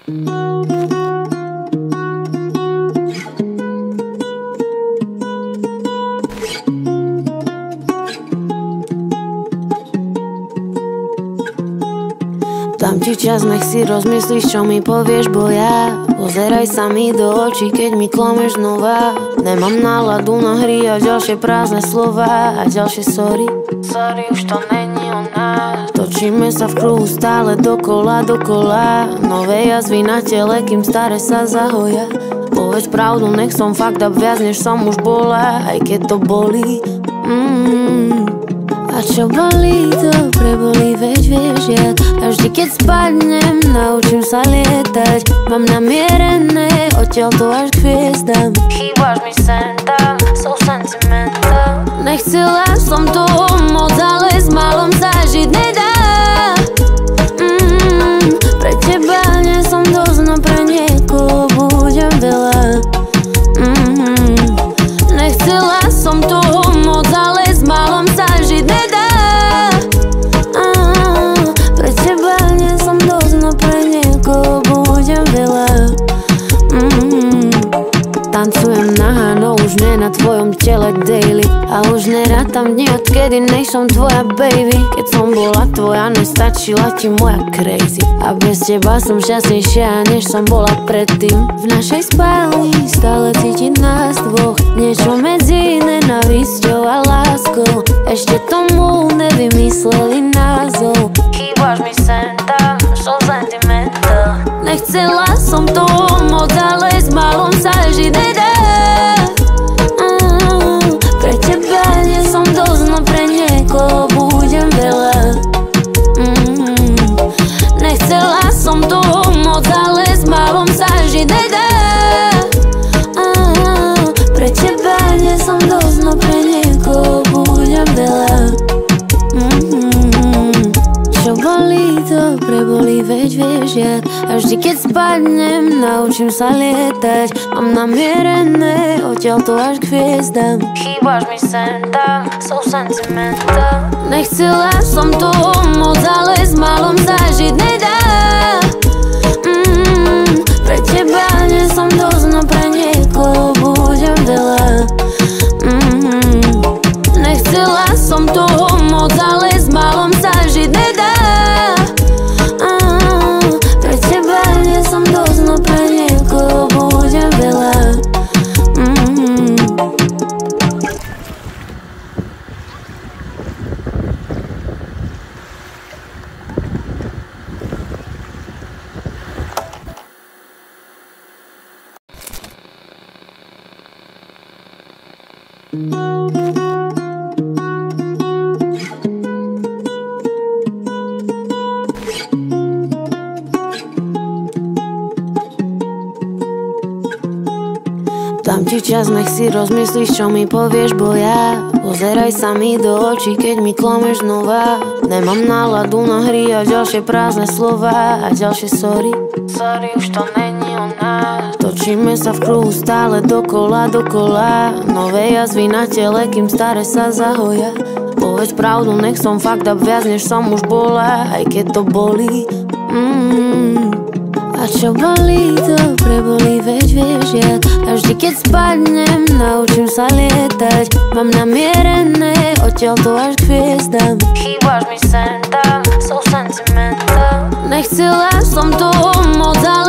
Dám ti čas, nech si rozmyslíš, čo mi povieš, bo ja pozeraj sa mi do očí, keď mi klameš znova. Nemám náladu na hry a ďalšie prázdne slova a ďalšie sorry. Sorry, už to není o nás. Točíme sa v kruhu stále dokola, dokola. Nové jazvy na tele, kým staré sa zahoja. Povedz pravdu, nech som fakt up viac, než som už bola, aj keď to bolí. A čo bolí, to prebolí, veď vieš, ja vždy keď spadnem, naučím sa lietať. Mám namierené, odtiaľ to až k hviezdam. Chýbaš mi sem tam, so sentimental. Nechcela som to moc, ale s malom sa žiť nedá. Pre teba nie som dosť, no pre niekoho budem veľa. Nechcela som to moc, ale s malom sa žiť nedá. Pre teba nie som dosť, no pre niekoho budem veľa. Tancujem nahá, no už nie na tvojom tele daily. A už nerátam dni, odkedy nech som tvoja baby. Keď som bola tvoja, nestačila ti moja crazy. A bez teba som šťastnejšia, než som bola predtým. V našej spálni stále cítiť nás dvoch. Niečo medzi nenávisťou a láskou. Ešte tomu nevymysleli názov. Chýbaš mi sem tam, so sentimental. Nechcela som to moc, ale s malom sa žiť nedá. Pre teba nie som dosť, no pre niekoho budem veľa. Nechcela som to moc, ale s malom sa žiť nedá. Pre teba nie som dosť, no pre niekoho budem veľa. Čo bolí, to prebolí, veď vieš, ja vždy keď spadnem, naučím sa lietať. Mám namierené, odtiaľ to až k hviezdam. Chýbaš mi sem tam, so sentimental. Nechcela som to moc, ale s malom sa žiť nedá. Pre teba nie som dosť, no pre niekoho budem veľa. Nechcela som to moc, ale s malom sa žiť nedá. Pre teba nie som dosť, no pre niekoho budem veľa. Dám ti čas, nech si rozmyslíš, čo mi povieš, bo ja pozeraj sa mi do očí, keď mi klameš znova. Nemám náladu na hry a ďalšie prázdne slova a ďalšie sorry. Sorry, už to není o nás. Točíme sa v kruhu stále dokola, dokola. Nové jazvy na tele, kým staré sa zahoja. Povedz pravdu, nech som fakt up viac, než som už bola, aj keď to bolí. A čo bolí, to prebolí, veď vieš, ja vždy keď spadnem, naučím sa lietať. Mám namierené, odtiaľ to až k hviezdam. Chýbaš mi sem tam, so sentimental. Nechcela som to moc, ale